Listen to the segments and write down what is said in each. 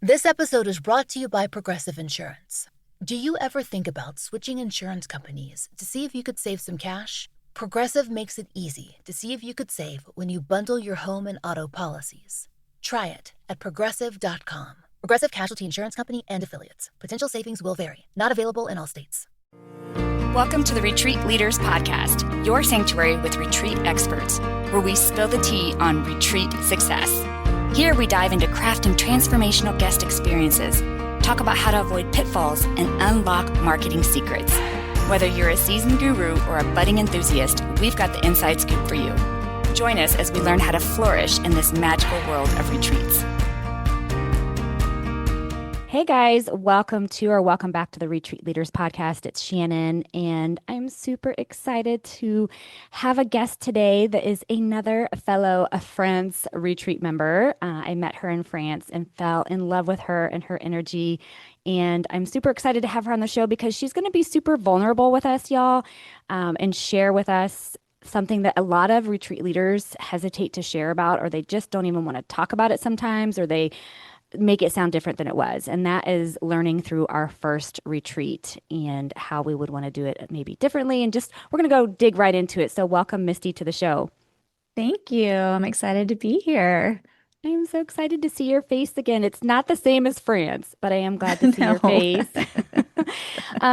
This episode is brought to you by Progressive Insurance. Do you ever think about switching insurance companies to see if you could save some cash? Progressive makes it easy to see if you could save when you bundle your home and auto policies. Try it at progressive.com. Progressive Casualty Insurance Company and Affiliates. Potential savings will vary. Not available in all states. Welcome to the Retreat Leaders Podcast, your sanctuary with retreat experts, where we spill the tea on retreat success. Here we dive into crafting transformational guest experiences, talk about how to avoid pitfalls, and unlock marketing secrets. Whether you're a seasoned guru or a budding enthusiast, we've got the inside scoop for you. Join us as we learn how to flourish in this magical world of retreats. Hey guys, welcome back to the Retreat Leaders Podcast. It's Shannon, and I'm super excited to have a guest today that is another fellow France retreat member. I met her in France and fell in love with her and her energy. And I'm super excited to have her on the show because she's going to be super vulnerable with us, y'all, and share with us something that a lot of retreat leaders hesitate to share about, or they just don't even want to talk about it sometimes, or they make it sound different than it was. And that is learning through our first retreat and how we would want to do it maybe differently. And just, we're going to go dig right into it. So welcome, Misty, to the show. Thank you. I'm excited to be here. I'm so excited to see your face again. It's not the same as France, but I am glad to see your face.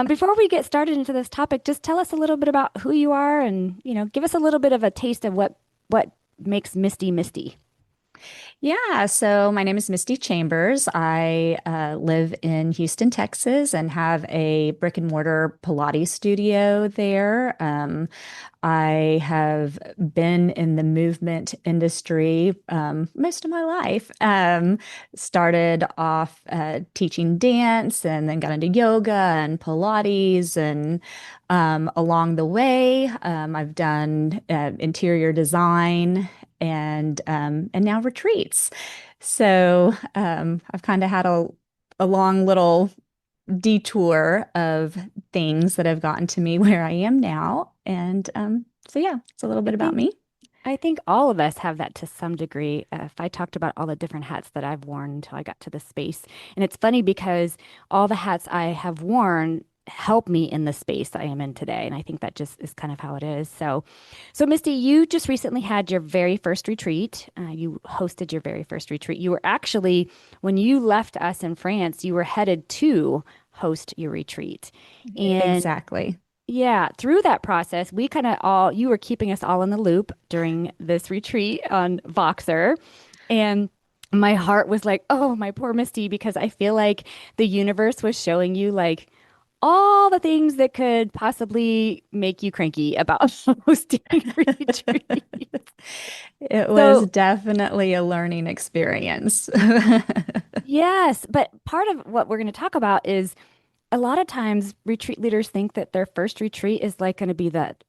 Before we get started into this topic, just tell us a little bit about who you are and, give us a little bit of a taste of what makes Misty Misty. Yeah, so my name is Misty Chambers. I live in Houston, Texas, and have a brick and mortar Pilates studio there. I have been in the movement industry most of my life. Started off teaching dance and then got into yoga and Pilates. And along the way, I've done interior design and now retreats. So I've kind of had a long little detour of things that have gotten to me where I am now. And so, yeah, it's a little bit about me. I think all of us have that to some degree. If I talked about all the different hats that I've worn until I got to this space. And it's funny because all the hats I have worn help me in the space I am in today. And I think that just is kind of how it is. So Misty, you just recently had your very first retreat. You hosted your very first retreat. You were actually, when you left us in France, you were headed to host your retreat. And exactly. Yeah, through that process, we you were keeping us all in the loop during this retreat on Voxer. And my heart was like, oh, my poor Misty, because I feel like the universe was showing you like all the things that could possibly make you cranky about hosting retreats. It was definitely a learning experience. Yes, but part of what we're going to talk about is a lot of times retreat leaders think that their first retreat is like going to be like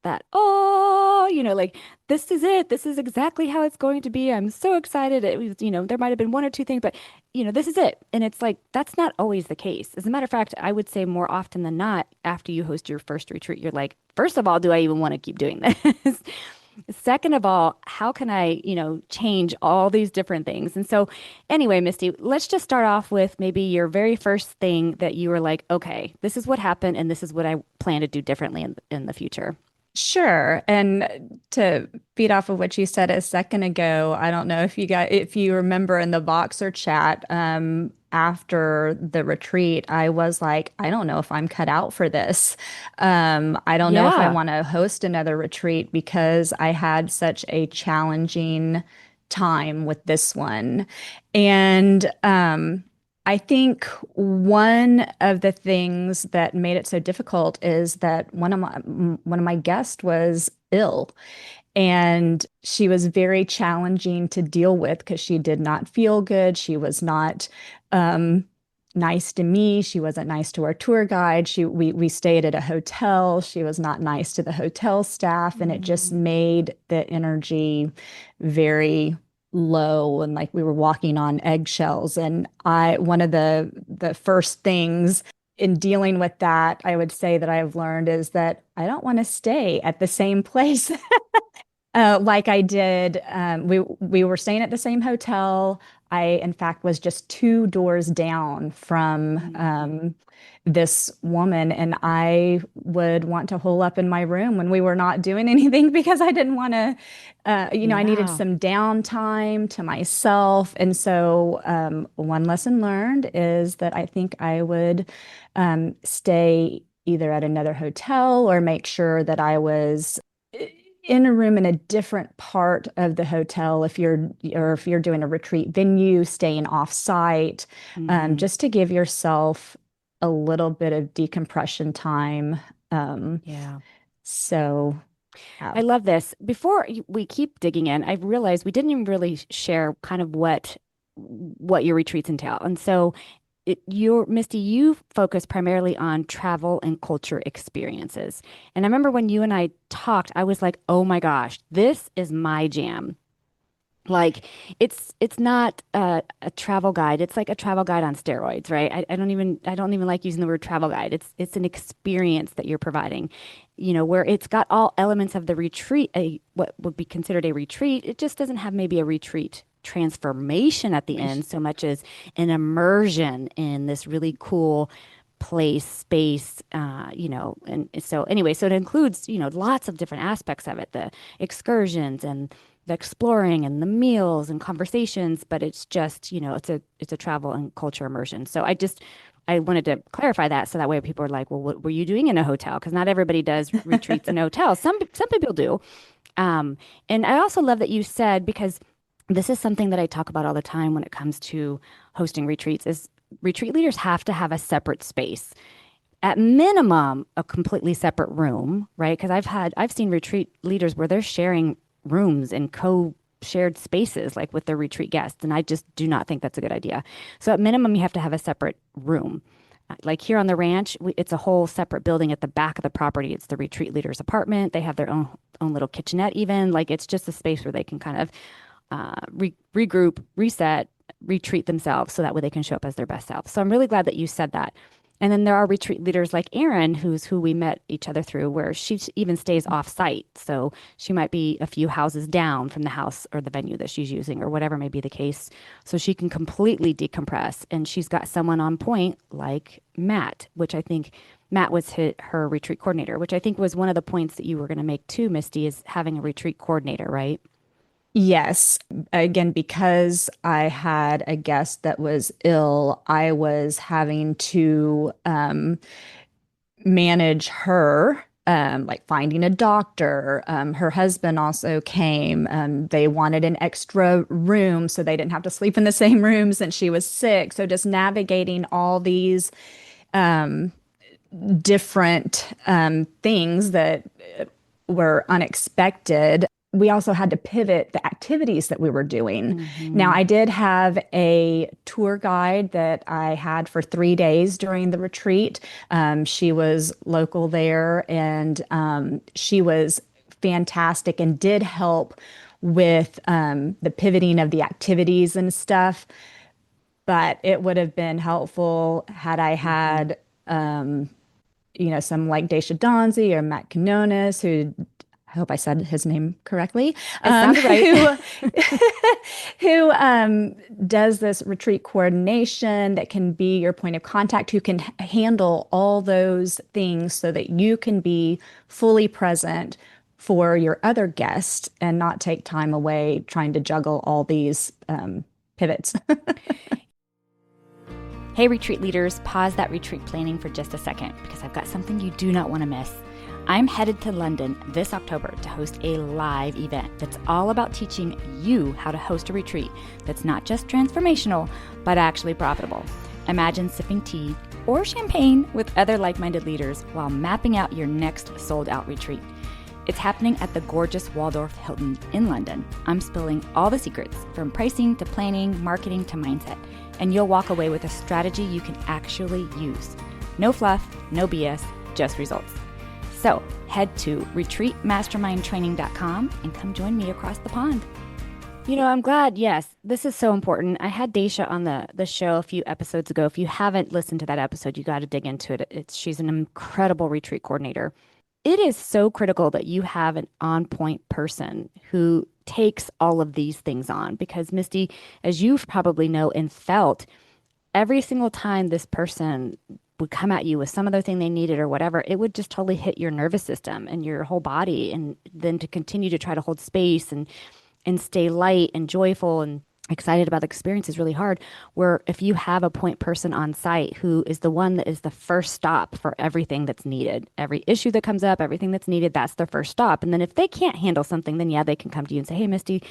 this is it. This is exactly how it's going to be. I'm so excited. It was, there might have been one or two things, but this is it. And it's like, that's not always the case. As a matter of fact, I would say more often than not, after you host your first retreat, you're like, first of all, do I even want to keep doing this? Second of all, how can I, change all these different things? And so anyway, Misty, let's just start off with maybe your very first thing that you were like, okay, this is what happened and this is what I plan to do differently in the future. Sure. And to feed off of what you said a second ago, I don't know if you remember in the Voxer chat, after the retreat, I was like, I don't know if I'm cut out for this. I don't know if I want to host another retreat because I had such a challenging time with this one. And I think one of the things that made it so difficult is that one of my guests was ill, and she was very challenging to deal with because she did not feel good. She was not nice to me. She wasn't nice to our tour guide. We stayed at a hotel. She was not nice to the hotel staff, and it just made the energy very low and like we were walking on eggshells. And one of the first things in dealing with that, I would say that I've learned is that I don't want to stay at the same place like I did. We were staying at the same hotel. I, in fact, was just 2 doors down from this woman, and I would want to hole up in my room when we were not doing anything because I didn't want to, I needed Yeah. some downtime to myself. And so, one lesson learned is that I think I would stay either at another hotel or make sure that I was in a room in a different part of the hotel if you're doing a retreat venue, staying off site, just to give yourself a little bit of decompression time. Yeah. So I love this. Before we keep digging in, I realized we didn't even really share kind of what your retreats entail. And so Misty, you focus primarily on travel and culture experiences. And I remember when you and I talked, I was like, "Oh my gosh, this is my jam." Like it's not a travel guide. It's like a travel guide on steroids, right? I don't even like using the word travel guide. It's an experience that you're providing, where it's got all elements of the retreat, what would be considered a retreat. It just doesn't have maybe a retreat transformation at the end so much as an immersion in this really cool place, space, and so anyway, so it includes, lots of different aspects of it, the excursions and the exploring and the meals and conversations, but it's just, it's a travel and culture immersion. So I wanted to clarify that so that way people are like, well, what were you doing in a hotel? Because not everybody does retreats in hotels. Some people do. And I also love that you said, because this is something that I talk about all the time when it comes to hosting retreats, is retreat leaders have to have a separate space. At minimum, a completely separate room, right? Because I've seen retreat leaders where they're sharing rooms and co-shared spaces like with their retreat guests, and I just do not think that's a good idea. So at minimum, you have to have a separate room. Like here on the ranch, it's a whole separate building at the back of the property. It's the retreat leader's apartment. They have their own little kitchenette even. Like it's just a space where they can kind of regroup, reset, retreat themselves so that way they can show up as their best self. So I'm really glad that you said that. And then there are retreat leaders like Erin, who we met each other through, where she even stays off site. So she might be a few houses down from the house or the venue that she's using or whatever may be the case. So she can completely decompress. And she's got someone on point like Matt, which I think Matt was her retreat coordinator, which I think was one of the points that you were going to make too, Misty, is having a retreat coordinator, right? yes, again, because I had a guest that was ill, I was having to manage her, like finding a doctor. Her husband also came. They wanted an extra room so they didn't have to sleep in the same room since she was sick. So just navigating all these different things that were unexpected. We also had to pivot the activities that we were doing. Now, I did have a tour guide that I had for 3 days during the retreat. She was local there, and she was fantastic and did help with the pivoting of the activities and stuff. But it would have been helpful had I had, some like Daisha Donzi or Matt Quinones, who I hope I said his name correctly. It sounded right. Who does this retreat coordination that can be your point of contact, who can handle all those things so that you can be fully present for your other guests and not take time away trying to juggle all these pivots. Hey, retreat leaders, pause that retreat planning for just a second because I've got something you do not want to miss. I'm headed to London this October to host a live event that's all about teaching you how to host a retreat that's not just transformational, but actually profitable. Imagine sipping tea or champagne with other like-minded leaders while mapping out your next sold-out retreat. It's happening at the gorgeous Waldorf Hilton in London. I'm spilling all the secrets, from pricing to planning, marketing to mindset, and you'll walk away with a strategy you can actually use. No fluff, no BS, just results. So head to retreatmastermindtraining.com and come join me across the pond. I'm glad. Yes, this is so important. I had Daisha on the show a few episodes ago. If you haven't listened to that episode, you got to dig into it. She's an incredible retreat coordinator. It is so critical that you have an on-point person who takes all of these things on because Misty, as you probably know and felt, every single time this person would come at you with some other thing they needed or whatever, it would just totally hit your nervous system and your whole body. And then to continue to try to hold space and stay light and joyful and excited about the experience is really hard. Where if you have a point person on site who is the one that is the first stop for everything that's needed, every issue that comes up, everything that's needed, that's their first stop. And then if they can't handle something, then yeah, they can come to you and say, hey, Misty,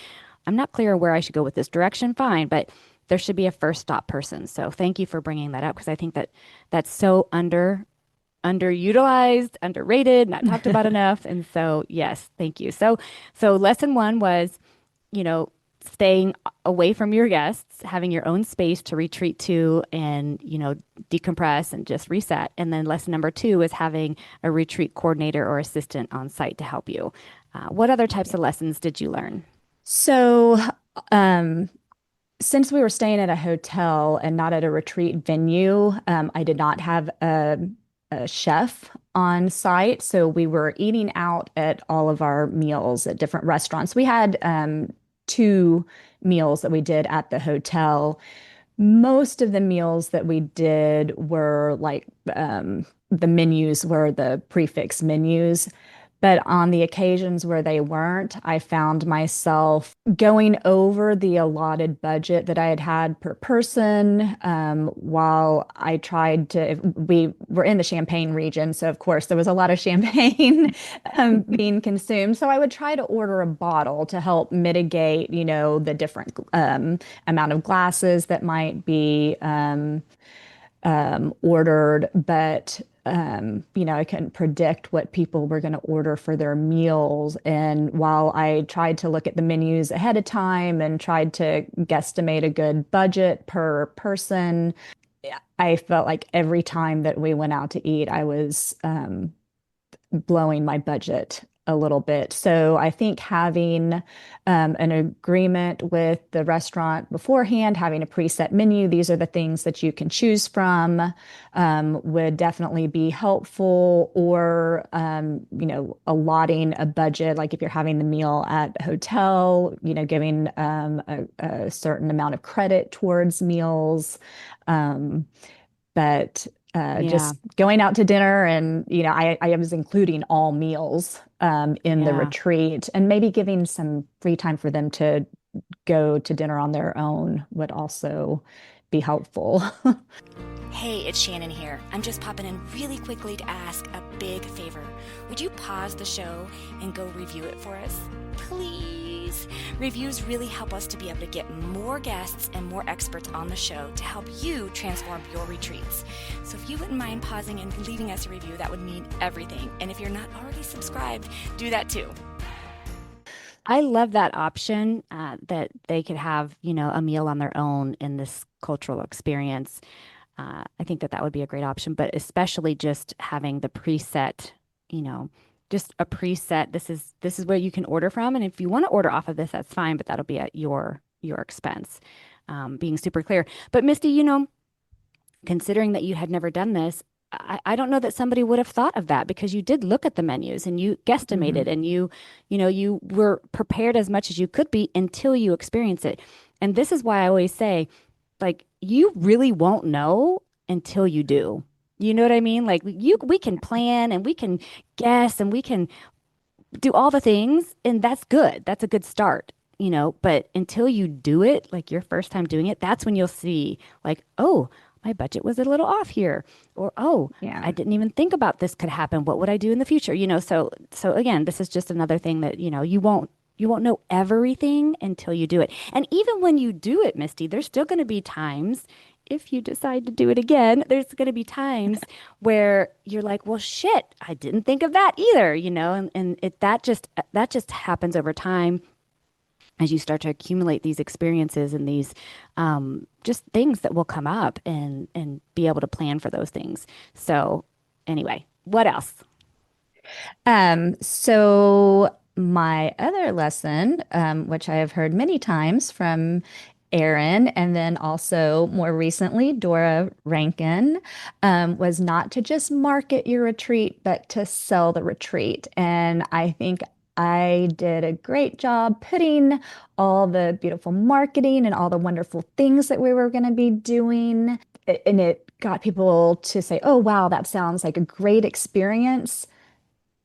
I'm not clear where I should go with this direction. Fine, but there should be a first stop person. So thank you for bringing that up because I think that that's so underutilized, underrated, not talked about enough. And so, yes, thank you. So lesson one was, staying away from your guests, having your own space to retreat to and, decompress and just reset. And then lesson number two is having a retreat coordinator or assistant on site to help you. What other types of lessons did you learn? So, since we were staying at a hotel and not at a retreat venue, I did not have a chef on site. So we were eating out at all of our meals at different restaurants. We had two meals that we did at the hotel. Most of the meals that we did were like the menus were the prefix menus. But on the occasions where they weren't, I found myself going over the allotted budget that I had had per person while I tried to. We were in the Champagne region, so of course there was a lot of champagne being consumed. So I would try to order a bottle to help mitigate, the different amount of glasses that might be ordered, but I couldn't predict what people were going to order for their meals. And while I tried to look at the menus ahead of time and tried to guesstimate a good budget per person, I felt like every time that we went out to eat, I was blowing my budget a little bit. So I think having an agreement with the restaurant beforehand, having a preset menu, these are the things that you can choose from, would definitely be helpful. Or, allotting a budget, like if you're having the meal at a hotel, giving a certain amount of credit towards meals. But just going out to dinner and, I was including all meals in the retreat and maybe giving some free time for them to go to dinner on their own would also be helpful. Hey, it's Shannon here. I'm just popping in really quickly to ask a big favor. Would you pause the show and go review it for us? Please. Reviews really help us to be able to get more guests and more experts on the show to help you transform your retreats. So if you wouldn't mind pausing and leaving us a review, that would mean everything. And if you're not already subscribed, do that too. I love that option that they could have, a meal on their own in this cultural experience. I think that would be a great option, but especially just having the preset, just a preset. This is where you can order from, and if you want to order off of this, that's fine, but that'll be at your expense. Being super clear. But Misty, considering that you had never done this, I don't know that somebody would have thought of that because you did look at the menus and you guesstimated and you were prepared as much as you could be until you experience it. And this is why I always say, like, you really won't know until you do. You know what I mean? Like we can plan and we can guess and we can do all the things, and that's good. That's a good start, but until you do it, like your first time doing it, that's when you'll see like, oh, my budget was a little off here, or, oh, yeah, I didn't even think about this could happen. What would I do in the future? So again, this is just another thing that, you won't know everything until you do it. And even when you do it, Misty, there's still going to be times, if you decide to do it again, there's going to be times where you're like, well, shit, I didn't think of that either, and that just happens over time as you start to accumulate these experiences and these just things that will come up and be able to plan for those things. So anyway, what else? So my other lesson, which I have heard many times from Erin, and then also more recently, Dora Rankin, was not to just market your retreat, but to sell the retreat. And I think I did a great job putting all the beautiful marketing and all the wonderful things that we were going to be doing. And it got people to say, oh, wow, that sounds like a great experience.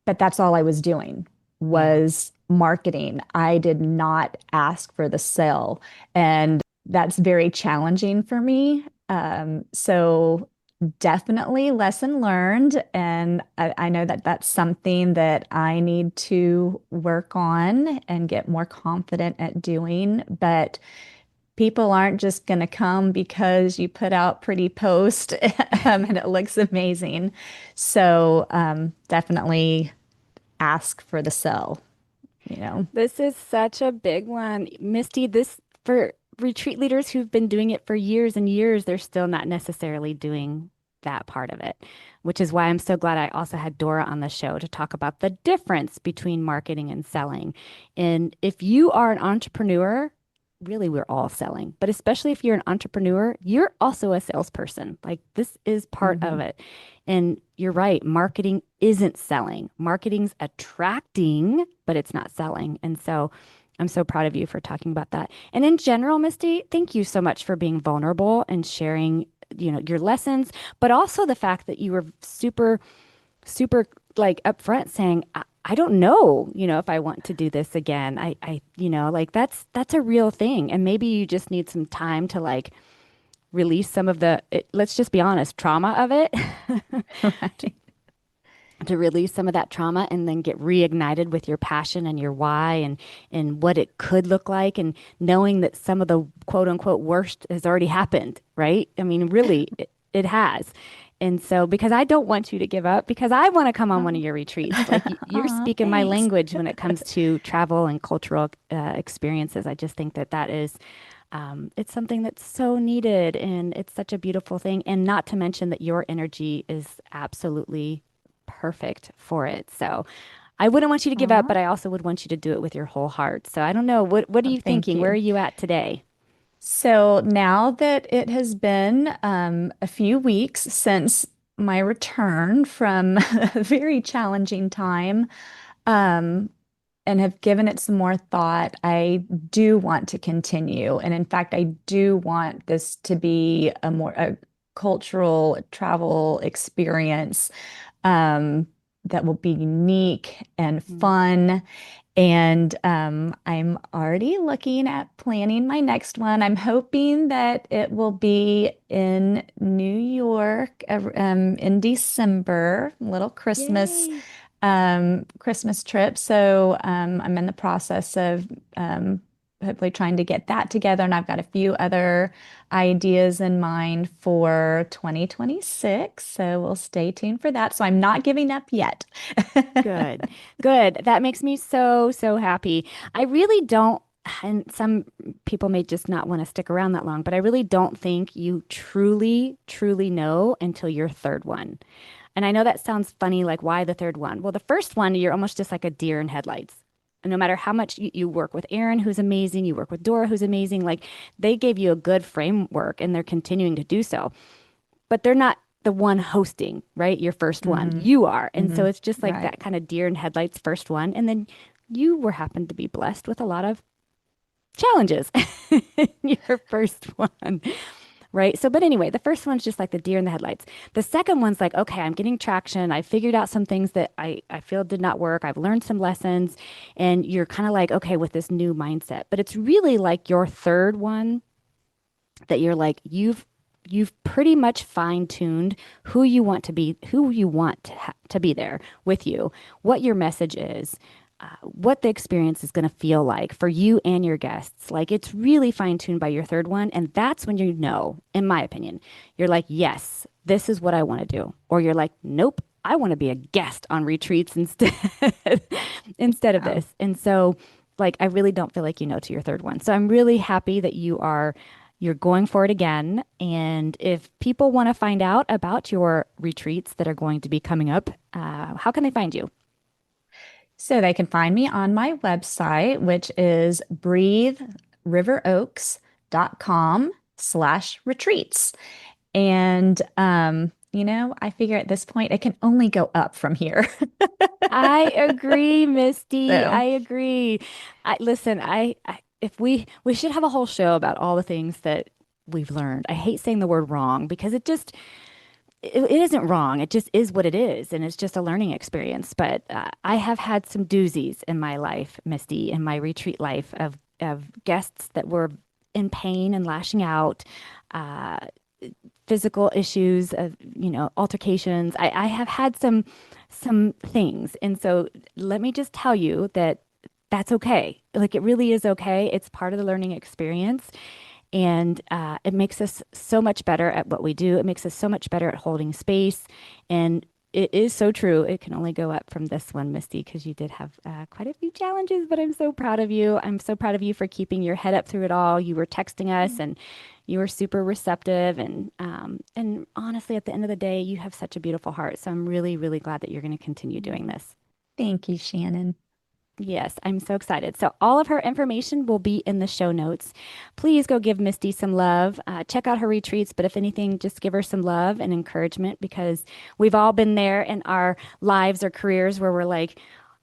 But that's all I was doing Yeah. was marketing. I did not ask for the sale. And that's very challenging for me. So definitely lesson learned. And I know that that's something that I need to work on and get more confident at doing. But people aren't just going to come because you put out pretty post and it looks amazing. So definitely ask for the sell, you know. This is such a big one. Misty, this for retreat leaders who've been doing it for years and years, they're still not necessarily doing that part of it, which is why I'm so glad I also had Dora on the show to talk about the difference between marketing and selling. And if you are an entrepreneur, really we're all selling, but especially if you're an entrepreneur, you're also a salesperson. Like this is part of Mhm. it. And you're right, marketing isn't selling. Marketing's attracting, but it's not selling. And so I'm so proud of you for talking about that. And in general, Misty, thank you so much for being vulnerable and sharing, your lessons, but also the fact that you were super, super like upfront saying, I don't know, if I want to do this again. Like that's a real thing. And maybe you just need some time to like release some of let's just be honest, trauma of it. Right. To release some of that trauma and then get reignited with your passion and your why and what it could look like and knowing that some of the quote unquote worst has already happened, right? I mean, really, it has. And so, because I don't want you to give up, because I want to come on one of your retreats. Like you're Aw, speaking my thanks. language when it comes to travel and cultural experiences. I just think that is it's something that's so needed and it's such a beautiful thing. And not to mention that your energy is absolutely perfect for it. So I wouldn't want you to give up, Aw, but I also would want you to do it with your whole heart. So I don't know. What are oh, you thank thinking? Where are you. you at today? So now that it has been a few weeks since my return from a very challenging time, um, and have given it some more thought, I do want to continue. And in fact, I do want this to be a cultural travel experience that will be unique and Mm. fun. And I'm already looking at planning my next one. I'm hoping that it will be in New York in December, little Yay. Christmas trip. So I'm in the process of um, hopefully trying to get that together. And I've got a few other ideas in mind for 2026. So we'll stay tuned for that. So I'm not giving up yet. Good. Good. That makes me so, so happy. I really don't, and some people may just not want to stick around that long, but I really don't think you truly, truly know until your third one. And I know that sounds funny, like why the third one? Well, the first one, you're almost just like a deer in headlights. And no matter how much you work with Aaron, who's amazing, you work with Dora, who's amazing, like they gave you a good framework and they're continuing to do so. But they're not the one hosting, right? Your first one. hmm You are. And so hmm it's just like Right. that kind of deer in headlights first one. And then you were happened to be blessed with a lot of challenges in your first one. Right. So, but anyway, the first one's just like the deer in the headlights. The second one's like, okay, I'm getting traction. I figured out some things that I feel did not work. I've learned some lessons. And you're kind of like, okay, with this new mindset. But it's really like your third one that you're like, you've pretty much fine-tuned who you want to be, who you want to be there with you, what your message is, what the experience is going to feel like for you and your guests. Like it's really fine-tuned by your third one. And that's when you know, in my opinion, you're like, yes, this is what I want to do. Or you're like, nope, I want to be a guest on retreats instead instead of Oh, this. And so like I really don't feel like you know to your third one. So I'm really happy that you're going for it again. And if people want to find out about your retreats that are going to be coming up, how can they find you? so they can find me on my website, which is breatheriveroaks.com/retreats. And I figure at this point it can only go up from here. I agree, Misty. So, I agree. Listen, if we should have a whole show about all the things that we've learned. I hate saying the word wrong because it isn't wrong. It just is what it is, and it's just a learning experience. But I have had some doozies in my life, Misty, in my retreat life of guests that were in pain and lashing out, uh, physical issues of altercations. I have had some things, and so let me just tell you that that's okay. Like it really is okay. It's part of the learning experience. And it makes us so much better at what we do. It makes us so much better at holding space. And it is so true. It can only go up from this one, Misty, because you did have quite a few challenges, but I'm so proud of you. I'm so proud of you for keeping your head up through it all. You were texting us and you were super receptive. And honestly, at the end of the day, you have such a beautiful heart. So I'm really, really glad that you're going to continue doing this. thank you, Shannon. Yes, I'm so excited. So all of her information will be in the show notes. Please go give Misty some love. Check out her retreats, but if anything, just give her some love and encouragement because we've all been there in our lives or careers where we're like,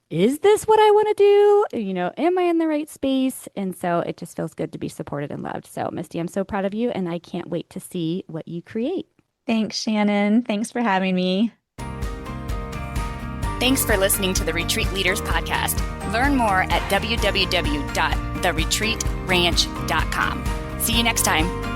is this what I want to do? Am I in the right space? And so it just feels good to be supported and loved. So Misty, I'm so proud of you and I can't wait to see what you create. Thanks, Shannon. Thanks for having me. Thanks for listening to the Retreat Leaders Podcast. Learn more at www.theretreatranch.com. See you next time.